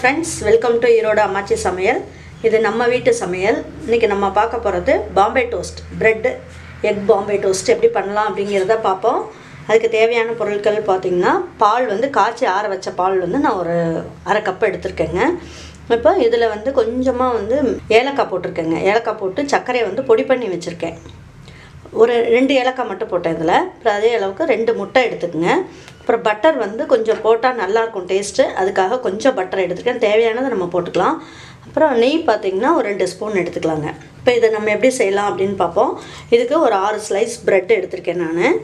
friends, welcome to Erode அம்மாச்சி சமையல். இது நம்ம வீட்டு சமையல். இன்னைக்கு நம்ம பார்க்க போறது Bombay toast, bread egg Bombay toast எப்படி பண்ணலாம் அப்படிங்கறத பாப்போம். அதுக்கு தேவையான பொருட்கள் பாத்தீங்கன்னா பால் வந்து காய்ச்சி ஆற வச்ச பால் வந்து நான் ஒரு அரை கப் எடுத்துர்க்கேங்க. இப்போ இதுல வந்து கொஞ்சமா வந்து ஏலக்காய் போட்டுர்க்கேங்க. ஏலக்காய் போட்டு சர்க்கரையை வந்து பொடி பண்ணி வச்சிருக்கேன். ஒரு 2 ஏலக்காய் மட்டும் போட்டேன் இதில். அப்புறம் அதே அளவுக்கு 2 முட்டை எடுத்துக்கங்க. அப்புறம் பட்டர் வந்து கொஞ்சம் போட்டால் நல்லாயிருக்கும் டேஸ்ட்டு, அதுக்காக கொஞ்சம் பட்டர் எடுத்துக்கேன். தேவையானதை நம்ம போட்டுக்கலாம். அப்புறம் நெய் பார்த்திங்கன்னா ஒரு 2 ஸ்பூன் எடுத்துக்கலாங்க. இப்போ இதை நம்ம எப்படி செய்யலாம் அப்படின்னு பார்ப்போம். இதுக்கு ஒரு 6 ஸ்லைஸ் ப்ரெட் எடுத்திருக்கேன் நான்.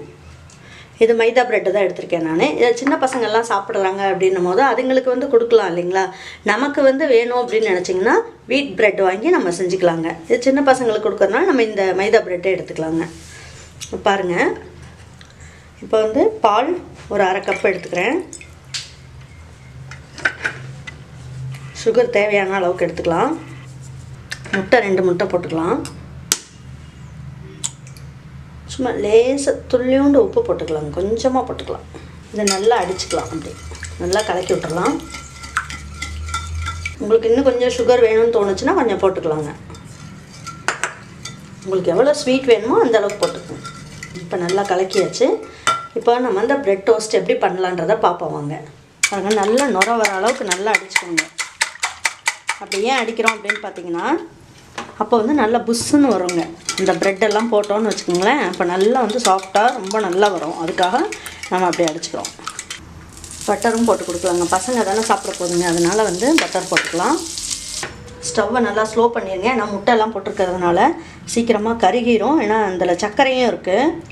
இது மைதா ப்ரெட்டு தான் எடுத்திருக்கேன் நான். இதை சின்ன பசங்கள்லாம் சாப்பிட்றாங்க அப்படின்னும் போது அதுங்களுக்கு வந்து கொடுக்கலாம் இல்லைங்களா. நமக்கு வந்து வேணும் அப்படின்னு நினச்சிங்கன்னா வீட் ப்ரெட் வாங்கி நம்ம செஞ்சுக்கலாங்க. இது சின்ன பசங்களுக்கு கொடுக்குறதுனால நம்ம இந்த மைதா ப்ரெட்டை எடுத்துக்கலாங்க. பாருங்கள், இப்போ வந்து பால் ஒரு அரை கப் எடுத்துக்கிறேன். சுகர் தேவையான அளவுக்கு எடுத்துக்கலாம். முட்டை 2 முட்டை போட்டுக்கலாம். சும்மா லேசாக துள்ளியோண்டு உப்பு போட்டுக்கலாம், கொஞ்சமாக போட்டுக்கலாம். இதை நல்லா அடிச்சுக்கலாம். அப்படி நல்லா கலக்கி விட்டுறலாம். உங்களுக்கு இன்னும் கொஞ்சம் சுகர் வேணும்னு தோணுச்சுன்னா கொஞ்சம் போட்டுக்கலாங்க. உங்களுக்கு எவ்வளோ ஸ்வீட் வேணுமோ அந்த அளவுக்கு போட்டுக்கோங்க. இப்போ நல்லா கலக்கியாச்சு. இப்போ நம்ம அந்த ப்ரெட் டோஸ்ட் எப்படி பண்ணலான்றதை பார்ப்போம் வாங்க. பாருங்கள், நல்லா நுர வர அளவுக்கு நல்லா அடிச்சுக்கோங்க. அப்படி ஏன் அடிக்கிறோம் அப்படின்னு பார்த்தீங்கன்னா, அப்போ வந்து நல்லா புஷ்ஷுன்னு வருங்க. இந்த ப்ரெட்டெல்லாம் போட்டோன்னு வச்சுக்கோங்களேன், அப்போ நல்லா வந்து சாஃப்டாக ரொம்ப நல்லா வரும். அதுக்காக நம்ம அப்படி அடிச்சுக்கிறோம். பட்டரும் போட்டு கொடுக்கலாங்க. பசங்க தானே சாப்பிட போதுங்க, அதனால் வந்து பட்டர் போட்டுக்கலாம். ஸ்டவ்வை நல்லா ஸ்லோ பண்ணிடுங்க. ஏன்னா முட்டையெல்லாம் போட்டிருக்கிறதுனால சீக்கிரமாக கருகிரும். ஏன்னா அதில் சர்க்கரையும் இருக்குது.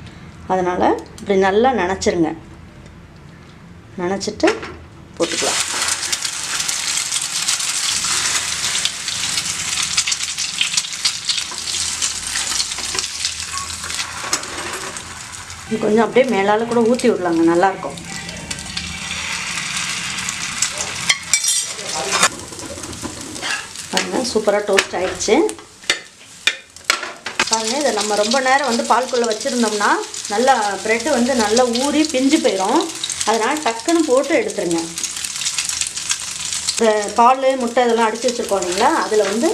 அதனால் இப்படி நல்லா நனைச்சிருங்க. நனைச்சிட்டு போட்டுக்கலாம். கொஞ்சம் அப்படியே மேலால் கூட ஊற்றி விடலாங்க, நல்லாயிருக்கும். பாருங்கள், சூப்பராக டோஸ்ட் ஆகிடுச்சு. பாருங்கள், இதை நம்ம ரொம்ப நேரம் வந்து பால்குள்ளே வச்சுருந்தோம்னா நல்லா ப்ரெட்டு வந்து நல்லா ஊறி பிஞ்சு போயிடும். அதனால் டக்குன்னு போட்டு எடுத்துருங்க. இந்த பால் முட்டை இதெல்லாம் அடித்து வச்சுருக்கோம் இல்லைங்களா, அதில் வந்து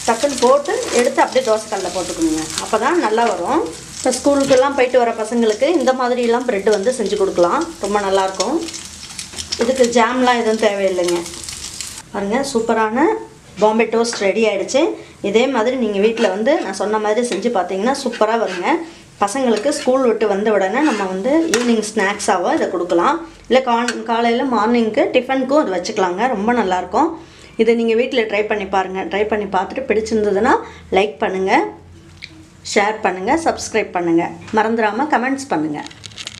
டக்குன்னு போட்டு எடுத்து அப்படியே தோசைக்கல்லில் போட்டுக்கணுங்க. அப்போ தான் நல்லா வரும். இப்போ ஸ்கூலுக்கெல்லாம் போயிட்டு வர பசங்களுக்கு இந்த மாதிரிலாம் ப்ரெட்டு வந்து செஞ்சு கொடுக்கலாம், ரொம்ப நல்லாயிருக்கும். இதுக்கு ஜாம்லாம் எதுவும் தேவையில்லைங்க. பாருங்கள், சூப்பரான பாம்பே டோஸ்ட் ரெடி ஆகிடுச்சு. இதே மாதிரி நீங்கள் வீட்டில் வந்து நான் சொன்ன மாதிரி செஞ்சு பார்த்தீங்கன்னா சூப்பராக வருங்க. பசங்களுக்கு ஸ்கூல் விட்டு வந்த உடனே நம்ம வந்து ஈவினிங் ஸ்நாக்ஸாக இதை கொடுக்கலாம். இல்லை காலையில் மார்னிங்க்கு டிஃபனுக்கும் இது வச்சுக்கலாங்க. ரொம்ப நல்லாயிருக்கும். இதை நீங்கள் வீட்டில் ட்ரை பண்ணி பாருங்கள். ட்ரை பண்ணி பார்த்துட்டு பிடிச்சிருந்ததுன்னா லைக் பண்ணுங்கள், ஷேர் பண்ணுங்கள், சப்ஸ்கிரைப் பண்ணுங்கள். மறந்துடாமல் கமெண்ட்ஸ் பண்ணுங்கள்.